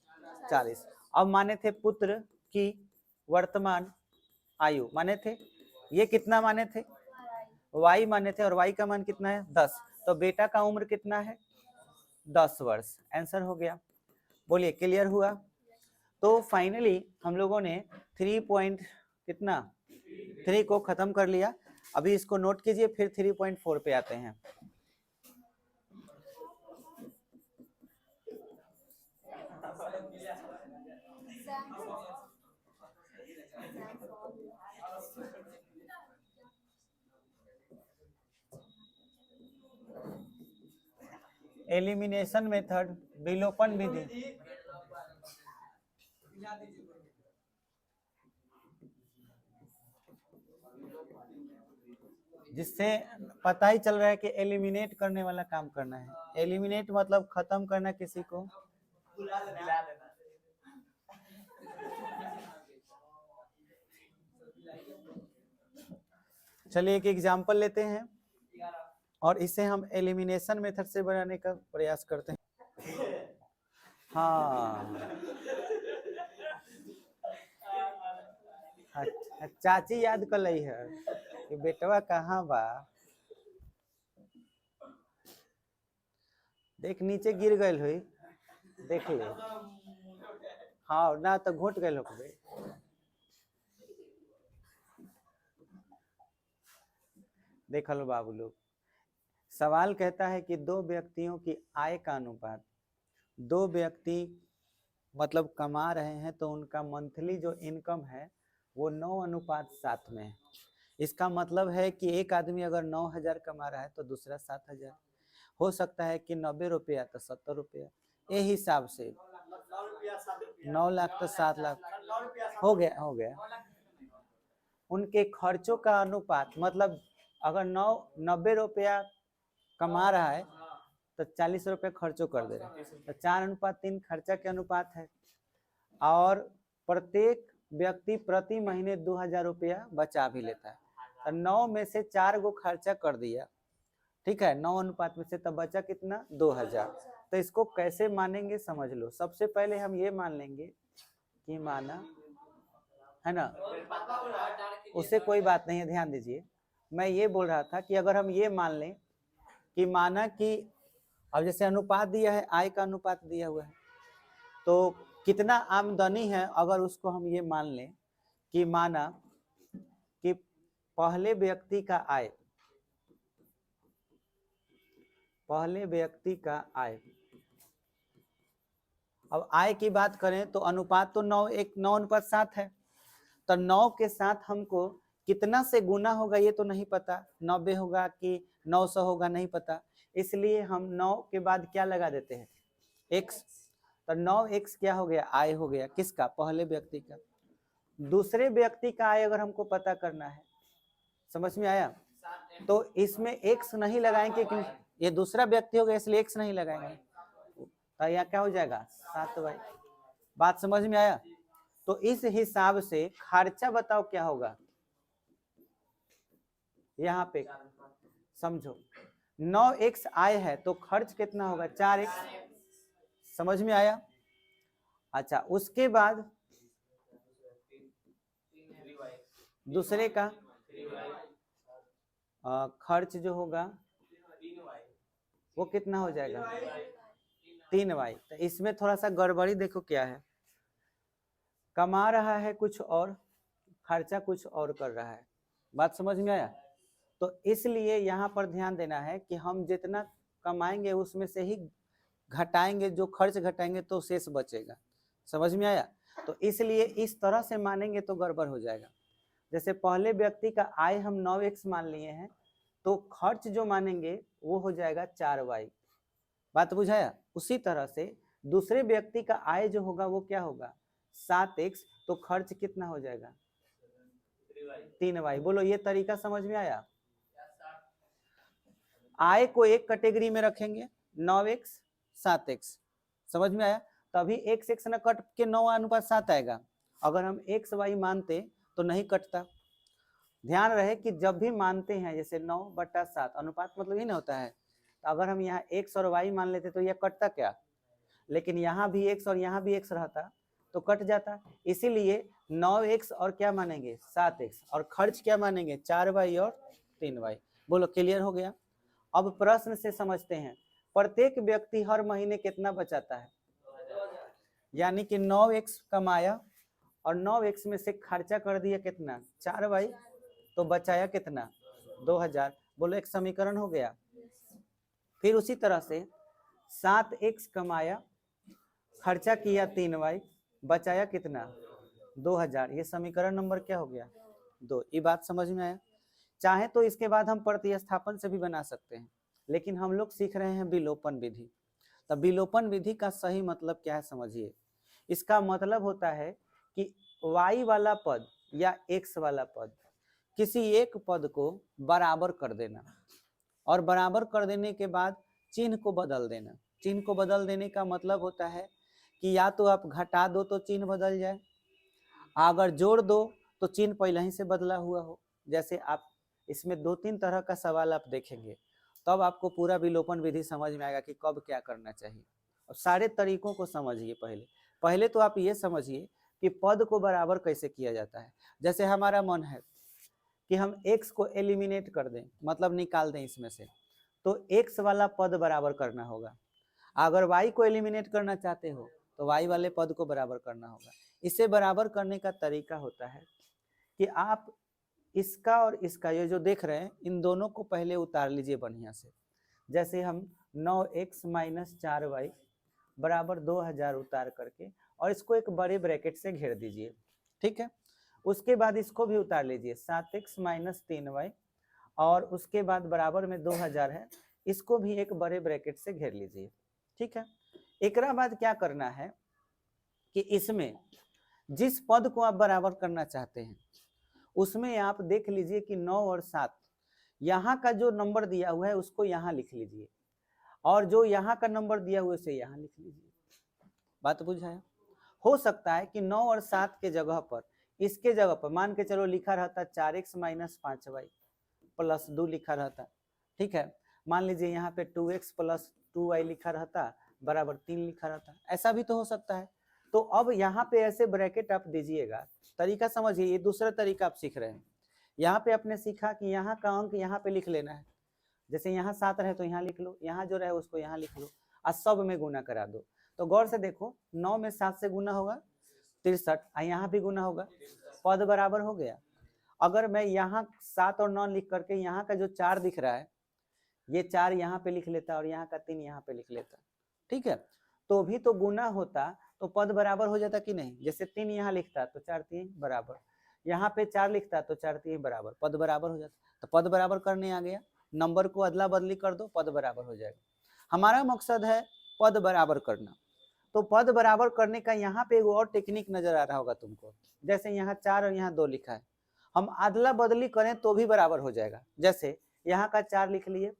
Speaker 1: 40। अब माने थे पुत्र की वर्तमान आयु, माने थे ये कितना माने थे y माने थे, और y का मान कितना है 10, तो बेटा का उम्र कितना है 10 वर्ष, आंसर हो गया। बोलिए क्लियर हुआ? तो फाइनली हम लोगों ने 3 को खत्म कर लिया, अभी इसको नोट कीजिए, फिर 3.4 पे आते हैं। एलिमिनेशन मेथड, विलोपन विधि, जिससे पता ही चल रहा है कि एलिमिनेट करने वाला काम करना है, एलिमिनेट मतलब खत्म करना, किसी को चलिए एक एग्जांपल लेते हैं और इसे हम एलिमिनेशन मेथड से बनाने का प्रयास करते हैं। हाँ चाची याद कर ली है कि बेटवा कहाँ बा, देख नीचे गिर गए हुई, देख ले, हाँ ना तो घुट गए हो। देख लो बाबू लोग, सवाल कहता है कि दो व्यक्तियों की आय का अनुपात, दो व्यक्ति मतलब कमा रहे हैं तो उनका मंथली जो इनकम है वो 9:7 में है। इसका मतलब है कि एक आदमी अगर 9,000 कमा रहा है तो दूसरा 7,000, हो सकता है कि 90 रुपया तो 70 रुपया, ये हिसाब से 9 लाख तो 7 लाख हो गया, हो गया। उनके खर्चों का अनुपात, मतलब अगर 90 रुपया कमा रहा है तो 40 रुपये खर्चों कर दे रहा है, तो 4:3 खर्चा के अनुपात है। और प्रत्येक व्यक्ति प्रति महीने 2000 रुपया बचा भी लेता है, तो 9 में से 4 गो खर्चा कर दिया, ठीक है, 9 अनुपात में से, तब बचा कितना, 2000। तो इसको कैसे मानेंगे समझ लो। सबसे पहले हम ये मान लेंगे कि माना है ना, उससे कोई बात नहीं है, ध्यान दीजिए। मैं ये बोल रहा था कि अगर हम ये मान लें कि माना कि अब जैसे अनुपात दिया है, आय का अनुपात दिया हुआ है, तो कितना आमदनी है, अगर उसको हम ये मान लें कि माना कि पहले व्यक्ति का आय, पहले व्यक्ति का आय, अब आय की बात करें तो अनुपात तो 9:7 है, तो 9 के साथ हमको कितना से गुना होगा ये तो नहीं पता, 90 होगा कि 900 होगा नहीं पता, इसलिए हम 9 के बाद क्या लगा देते हैं, x। तो 9x क्या हो गया, आय हो गया, किसका, पहले व्यक्ति का। दूसरे व्यक्ति का आय अगर हमको पता करना है, समझ में आया, तो इसमें x नहीं लगाएंगे क्योंकि ये दूसरा व्यक्ति हो गया, इसलिए x नहीं लगाएंगे, तो यहाँ क्या हो जाएगा, 7y। बात समझ में आया। तो इस हिसाब से खर्चा बताओ क्या होगा, यहाँ पे समझो, 9x आय है तो खर्च कितना होगा, 4x। समझ में आया। अच्छा, उसके बाद दूसरे का खर्च जो होगा वो कितना हो जाएगा, 3y। तो इसमें थोड़ा सा गड़बड़ी देखो क्या है, कमा रहा है कुछ और, खर्चा कुछ और कर रहा है। बात समझ में आया। तो इसलिए यहाँ पर ध्यान देना है कि हम जितना कमाएंगे उसमें से ही घटाएंगे, जो खर्च घटाएंगे तो शेष बचेगा। समझ में आया। तो इसलिए इस तरह से मानेंगे तो गड़बड़ हो जाएगा। जैसे पहले व्यक्ति का आय हम 9x मान लिए हैं, तो खर्च जो मानेंगे वो हो जाएगा 4y। बात बुझाया। उसी तरह से दूसरे व्यक्ति का आय जो होगा वो क्या होगा, 7x, तो खर्च कितना हो जाएगा, 3y। बोलो ये तरीका समझ में आया। आय को एक कैटेगरी में रखेंगे, 9x 7x, समझ में आया। तभी x न कट के 9:7 आएगा। अगर हम xy मानते तो नहीं कटता। ध्यान रहे कि जब भी मानते हैं जैसे 9/7 अनुपात मतलब ही ना होता है, तो अगर हम यहाँ x और y मान लेते तो यह कटता क्या, लेकिन यहाँ भी x और यहाँ भी x रहता तो कट जाता। इसीलिए 9x और क्या मानेंगे, 7x, और खर्च क्या मानेंगे, 4y और 3y। बोलो क्लियर हो गया। अब प्रश्न से समझते हैं, प्रत्येक व्यक्ति हर महीने कितना बचाता है, यानी कि 9x कमाया और 9x में से खर्चा कर दिया कितना, 4y, तो बचाया कितना, 2000। बोलो एक समीकरण हो गया। फिर उसी तरह से 7x कमाया, खर्चा किया 3y, बचाया कितना, 2000। ये समीकरण नंबर क्या हो गया, 2। ये बात समझ में आया। चाहे तो इसके बाद हम प्रतिस्थापन से भी बना सकते हैं, लेकिन हम लोग सीख रहे हैं विलोपन विधि। तो विलोपन विधि का सही मतलब क्या है समझिए। इसका मतलब होता है कि y वाला पद या x वाला पद, किसी एक पद को बराबर कर देना, और बराबर कर देने के बाद चिन्ह को बदल देना। चिन्ह को बदल देने का मतलब होता है कि या तो आप घटा दो तो चिन्ह बदल जाए, अगर जोड़ दो तो चिन्ह पहले ही से बदला हुआ हो। जैसे आप इसमें 2-3 तरह का सवाल आप देखेंगे, तब आपको पूरा विलोपन विधि समझ में आएगा कि कब क्या करना चाहिए। और सारे तरीकों को समझिए। पहले तो आप ये समझिए कि पद को बराबर कैसे किया जाता है। जैसे हमारा मन है कि हम x को एलिमिनेट कर दें, मतलब निकाल दें इसमें से, तो x वाला पद बराबर करना होगा। अगर y को एलिमिनेट करना चाहते हो तो y वाले पद को बराबर करना होगा। इसे बराबर करने का तरीका होता है कि आप इसका और इसका, ये जो देख रहे हैं, इन दोनों को पहले उतार लीजिए बढ़िया से। जैसे हम 9x - 4y बराबर 2000 उतार करके, और इसको एक बड़े ब्रैकेट से घेर दीजिए, ठीक है। उसके बाद इसको भी उतार लीजिए, 7x - 3y, और उसके बाद बराबर में 2000 है, इसको भी एक बड़े ब्रैकेट से घेर लीजिए, ठीक है। एक बाद क्या करना है कि इसमें जिस पद को आप बराबर करना चाहते हैं उसमें आप देख लीजिए कि 9 और 7 यहाँ का जो नंबर दिया हुआ है उसको यहाँ लिख लीजिए और जो यहाँ का नंबर दिया हुआ है उसे यहाँ लिख लीजिए। बात बुझाया? हो सकता है कि 9 और 7 के जगह पर इसके जगह पर मान के चलो लिखा रहता 4x माइनस 5y प्लस 2 लिखा रहता, ठीक है। मान लीजिए यहाँ पे 2x प्लस 2y लिखा रहता बराबर 3 लिखा रहता, ऐसा भी तो हो सकता है। तो अब यहाँ पे ऐसे ब्रैकेट आप दीजिएगा, तरीका समझिए, ये दूसरा तरीका आप सीख रहे हैं। यहाँ पे आपने सीखा कि यहाँ का अंक यहाँ पे लिख लेना है, जैसे यहाँ 7 रहे तो यहाँ लिख लो, यहाँ जो रहे उसको यहाँ लिख लो और सब में गुना करा दो। तो गौर से देखो 9 में 7 से गुना होगा 63, यहाँ भी गुना होगा, पद बराबर हो गया। अगर मैं यहाँ 7 और 9 लिख करके यहाँ का जो 4 दिख रहा है ये 4 यहाँ पे लिख लेता और यहाँ का 3 यहाँ पे लिख लेता, ठीक है, तो भी तो गुना होता तो पद बराबर हो जाता कि नहीं। जैसे 3 यहाँ लिखता तो 4 3 बराबर, यहाँ पे 4 लिखता तो 4 3 बराबर, पद बराबर हो जाता। तो पद बराबर करने आ गया, नंबर को अदला बदली कर दो, पद बराबर हो जाएगा। हमारा मकसद है पद बराबर करना। तो पद बराबर करने का यहाँ पे एक और टेक्निक नजर आ रहा होगा तुमको, जैसे यहाँ 4 और यहाँ 2 लिखा है, हम अदला बदली करें तो भी बराबर हो जाएगा। जैसे यहाँ का 4 लिख लिए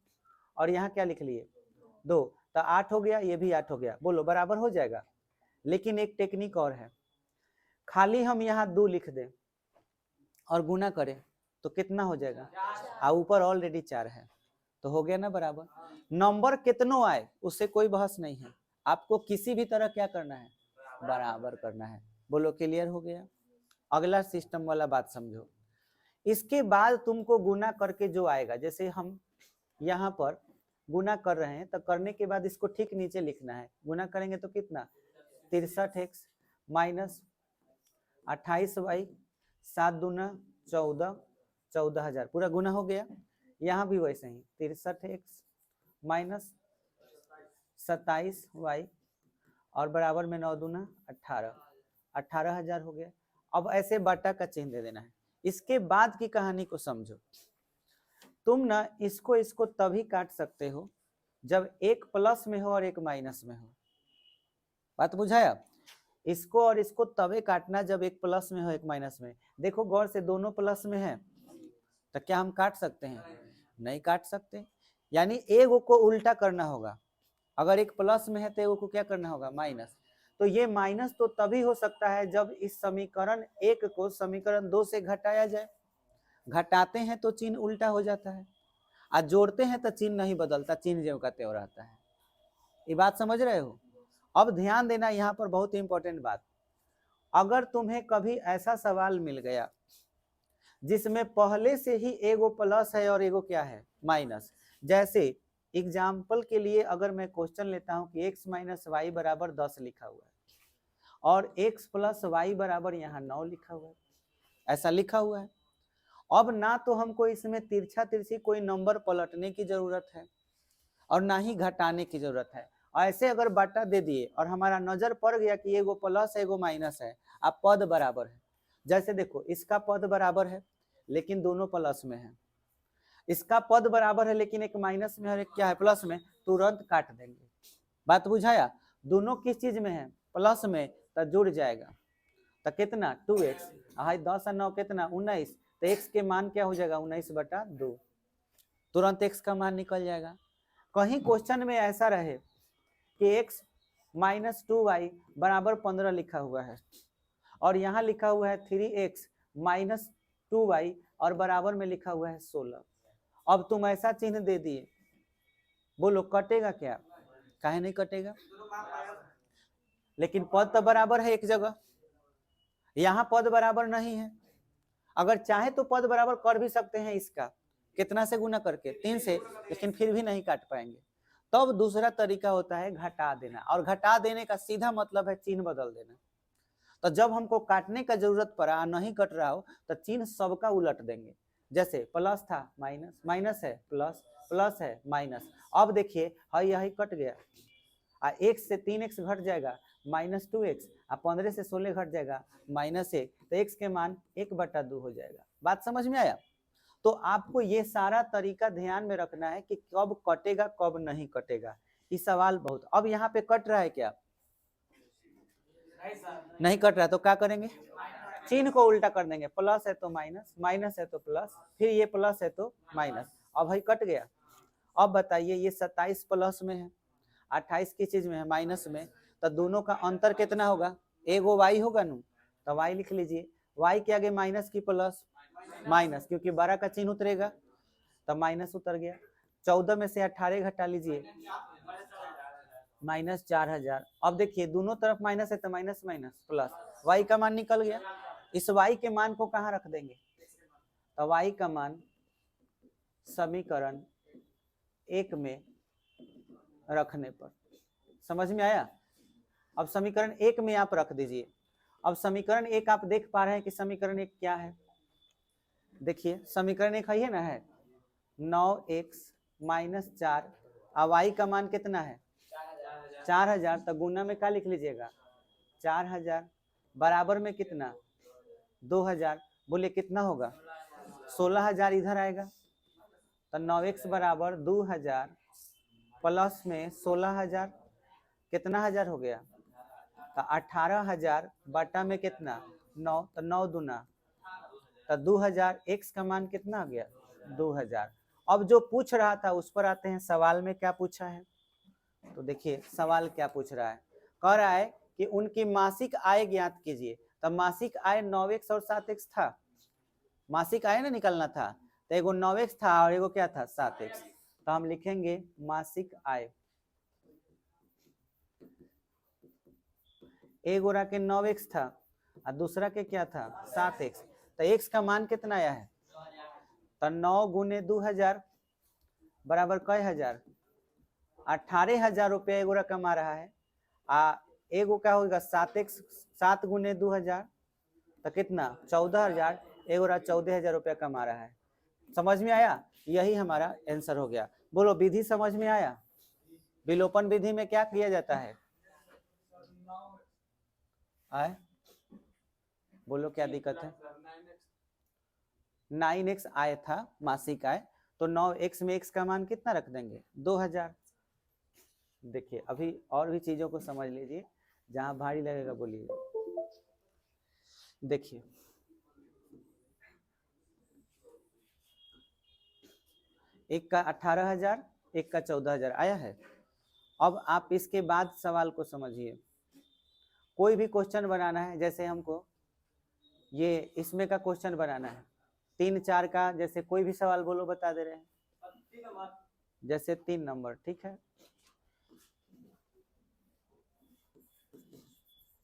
Speaker 1: और यहाँ क्या लिख लिए 2, तो 8 हो गया, ये भी 8 हो गया, बोलो बराबर हो जाएगा। लेकिन एक टेक्निक और है, खाली हम यहाँ 2 लिख दें और गुना करें तो कितना हो जाएगा, और ऊपर ऑलरेडी 4 है तो हो गया ना बराबर। नंबर कितनों आए उससे कोई बहस नहीं है, आपको किसी भी तरह क्या करना है, बराबर करना है। बोलो क्लियर हो गया? अगला सिस्टम वाला बात समझो। इसके बाद तुमको गुना करके जो आएगा, जैसे हम यहाँ पर गुना कर रहे हैं तो करने के बाद इसको ठीक नीचे लिखना है। गुना करेंगे तो कितना, 63x माइनस 28y 7 दूना 14, 14,000 पूरा गुना हो गया। यहाँ भी वैसे ही 63x माइनस 27y और बराबर में 9 दूना 18, 18,000 हो गया। अब ऐसे बाटा का चिन्ह दे देना है। इसके बाद की कहानी को समझो। तुम ना इसको तभी काट सकते हो जब एक प्लस में हो और एक माइनस में हो। बात बुझाया? इसको और इसको तभी काटना जब एक प्लस में हो एक माइनस में। देखो गौर से दोनों प्लस में है तो क्या हम काट सकते हैं? नहीं काट सकते, यानी एगो को उल्टा करना होगा। अगर एक प्लस में है तो एगो को क्या करना होगा, माइनस। तो ये माइनस तो तभी हो सकता है जब इस समीकरण 1 को समीकरण 2 से घटाया जाए। घटाते हैं तो चिन्ह उल्टा हो जाता है, और जोड़ते हैं तो चिन्ह नहीं बदलता, चिन्ह ज्यों का त्यों रहता है। ये बात समझ रहे हो? अब ध्यान देना यहाँ पर बहुत इंपॉर्टेंट बात। अगर तुम्हें कभी ऐसा सवाल मिल गया जिसमें पहले से ही एगो प्लस है और एगो क्या है, माइनस। जैसे एग्जाम्पल के लिए अगर मैं क्वेश्चन लेता हूं कि x माइनस वाई बराबर 10 लिखा हुआ है और x प्लस वाई बराबर यहाँ 9 लिखा हुआ है, ऐसा लिखा हुआ है। अब ना तो हमको इसमें तिरछा तिरछी कोई नंबर पलटने की जरूरत है और ना ही घटाने की जरूरत है। ऐसे अगर बाटा दे दिए और हमारा नजर पड़ गया कि एगो प्लस एगो माइनस है, अब पद बराबर है। जैसे देखो इसका पद बराबर है लेकिन दोनों प्लस में है, इसका पद बराबर है लेकिन एक माइनस में और एक क्या है, प्लस में, तुरंत काट देंगे। बात बुझाया? दोनों किस चीज में है, प्लस में, तो जुड़ जाएगा। तो कितना 2x, 10 और 9 कितना 19, तो x के मान क्या हो जाएगा 19/2, तुरंत x का मान निकल जाएगा। कहीं क्वेश्चन में ऐसा रहे कि x माइनस 2y बराबर 15 लिखा हुआ है और यहाँ लिखा हुआ है 3x माइनस 2y और बराबर में लिखा हुआ है 16। अब तुम ऐसा चिन्ह दे दिए, बोलो कटेगा क्या? काहे नहीं कटेगा? लेकिन पद तो बराबर है एक जगह, यहाँ पद बराबर नहीं है। अगर चाहे तो पद बराबर कर भी सकते हैं, इसका कितना से गुना करके, 3 से, लेकिन फिर भी नहीं काट पाएंगे। तब दूसरा तरीका होता है घटा देना, और घटा देने का सीधा मतलब है चिन्ह बदल देना। तो जब हमको काटने का जरूरत पड़ा, नहीं कट रहा हो, तो चिन्ह सबका उलट देंगे। जैसे प्लस था माइनस, माइनस है प्लस, प्लस है माइनस। अब देखिए हाई यही कट गया, 1 से 3x घट जाएगा -2x, 15 से 16 घट जाएगा -1, तो x के मान 1/2 हो जाएगा। बात समझ में आया? तो आपको ये सारा तरीका ध्यान में रखना है कि कब कटेगा कब नहीं कटेगा। ये सवाल बहुत, अब यहाँ पे कट रहा है क्या? नहीं कट रहा तो क्या करेंगे, चिन्ह को उल्टा कर देंगे, प्लस है तो माइनस, माइनस है तो प्लस, फिर ये प्लस है तो माइनस। अब भाई कट गया। अब बताइए ये 27 प्लस में है, 28 की चीज में है माइनस में, तो दोनों का अंतर कितना होगा, एगो वाई होगा नु, तो वाई लिख लीजिए। वाई के आगे माइनस की प्लस माइनस, क्योंकि बड़ा का चिन्ह उतरेगा तो माइनस उतर गया। 14 में से 18 घटा लीजिए, माइनस 4000। अब देखिए दोनों तरफ माइनस है तो माइनस माइनस प्लस, वाई का मान निकल गया। इस वाई के मान को कहाँ रख देंगे, तो वाई का मान समीकरण 1 में रखने पर, समझ में आया। अब समीकरण 1 में आप रख दीजिए। अब समीकरण 1 आप देख पा रहे हैं कि समीकरण 1 क्या है, देखिए समीकरण 1 है ना, है 9x माइनस 4, अब y का मान कितना है 4000, तो गुना में क्या लिख लीजिएगा 4000, बराबर में कितना 2000, बोले कितना होगा 16000 इधर आएगा, तो 9x बराबर 2000 प्लस में 16000, कितना हजार हो गया, तो 18000 बटा में कितना 9, तो 9 दूना, तो 2000, x का मान कितना आ गया 2000। अब जो पूछ रहा था उस पर आते हैं, सवाल में क्या पूछा है, तो देखिए सवाल क्या पूछ रहा है, कह रहा है कि उनकी मासिक आय ज्ञात कीजिए। तो मासिक आय 9x और 7x था, मासिक आय ना निकलना था, तो एगो 9x था और एगो क्या था 7x, तो हम लिखेंगे मासिक आय, एगो रहा के 9x था और दूसरा के क्या था 7x, तो x का मान कितना आया है, तो 9 गुने 2000 बराबर कई हजार, 18000 रुपया एगो कमा रहा है, एगो क्या होगा 7x, 7 गुने 2000 तो कितना 14000, एगो 14000 रुपया कमा रहा है। समझ में आया, यही हमारा आंसर हो गया। बोलो विधि समझ में आया, विलोपन विधि में क्या किया जाता है, आए बोलो क्या दिक्कत है, 9x आय था मासिक आय, तो 9x में x का मान कितना रख देंगे 2000। देखिए अभी और भी चीजों को समझ लीजिए, जहां भारी लगेगा बोलिए। देखिए एक का 18000, एक का 14000 आया है। अब आप इसके बाद सवाल को समझिए, कोई भी क्वेश्चन बनाना है, जैसे हमको ये इसमें का क्वेश्चन बनाना है 3 4 का, जैसे कोई भी सवाल बोलो बता दे रहे हैं, जैसे 3 नंबर, ठीक है,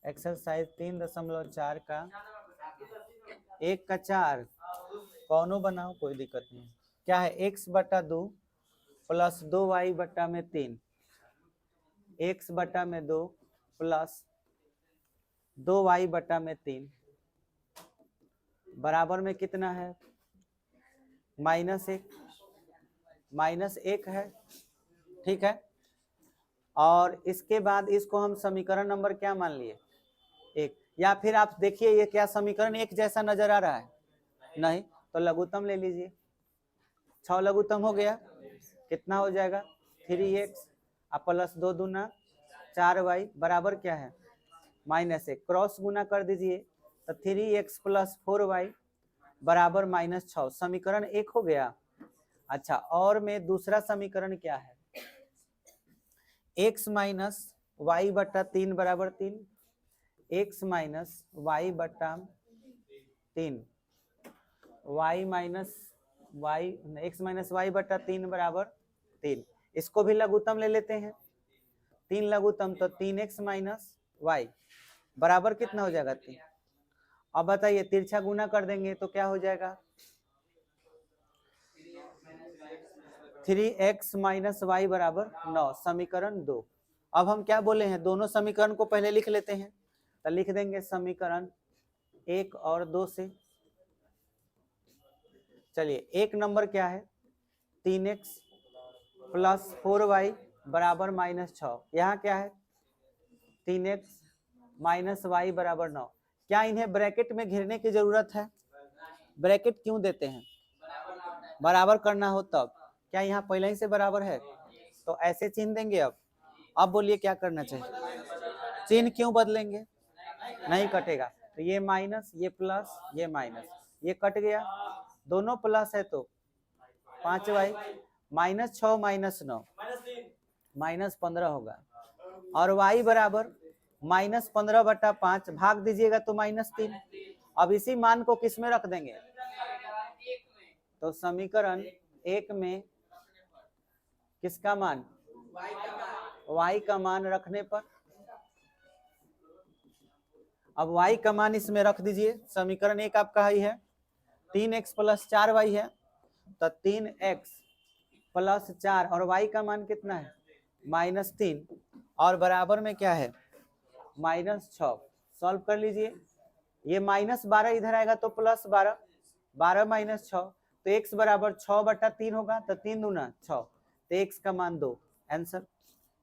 Speaker 1: एक्सरसाइज 3.4 का 1 का 4, कौनो बनाओ कोई दिक्कत नहीं, क्या है x बटा 2 प्लस 2y बटा में 3, x बटा में 2 प्लस 2y बटा में 3 बराबर में कितना है -1, -1 है, ठीक है। और इसके बाद इसको हम समीकरण नंबर क्या मान लिए 1, या फिर आप देखिए ये क्या समीकरण एक जैसा नजर आ रहा है, नहीं तो लघुत्तम ले लीजिए, 6 लघुत्तम हो गया, कितना हो जाएगा 3x प्लस 2 दूना 4y बराबर क्या है -1, क्रॉस गुना कर दीजिए तो 3x प्लस 4y बराबर -6, समीकरण 1 हो गया। अच्छा, और में दूसरा समीकरण क्या है, x माइनस वाई बटा 3 बराबर 3, x माइनस वाई बटा 3, y minus y, x minus y बटा 3 बराबर 3, इसको भी लघुत्तम ले लेते हैं, 3 लघुत्तम तो 3x माइनस वाई बराबर कितना हो जाएगा 3। अब बताइए तिरछा गुना कर देंगे तो क्या हो जाएगा 3x माइनस वाई बराबर 9, समीकरण 2। अब हम क्या बोले हैं, दोनों समीकरण को पहले लिख लेते हैं, तो लिख देंगे समीकरण 1 और 2 से। चलिए एक नंबर क्या है 3x प्लस 4y बराबर -6, यहाँ क्या है 3x माइनस वाई बराबर 9। क्या इन्हें ब्रैकेट में घेरने की जरूरत है, ब्रैकेट क्यों देते हैं, बराबर करना हो तब, क्या यहाँ पहले ही से बराबर है, तो ऐसे चिन्ह देंगे। अब बोलिए क्या करना चाहिए, चिन्ह क्यों बदलेंगे, नहीं कटेगा, तो ये माइनस, ये प्लस, ये माइनस, ये कट गया, दोनों प्लस है तो 5y, -6 -9 -15 होगा, और y बराबर -15/5, भाग दीजिएगा तो -3। अब इसी मान को किस में रख देंगे, तो समीकरण 1 में किसका मान, y का मान रखने पर, अब y का मान इसमें रख दीजिए, समीकरण 1 आपका ही है 3x + 4y है, तो 3x + 4 और y का मान कितना है -3, और बराबर में क्या है -6। सॉल्व कर लीजिए, ये -12 इधर आएगा तो +12, 12 - 6, तो x बराबर 6/3 होगा, तो 3 दूना 6, तो x का मान 2। आंसर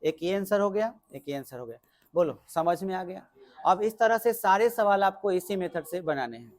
Speaker 1: एक ये आंसर हो गया, एक ये आंसर हो गया। बोलो समझ में आ गया। अब इस तरह से सारे सवाल आपको इसी मेथड से बनाने हैं।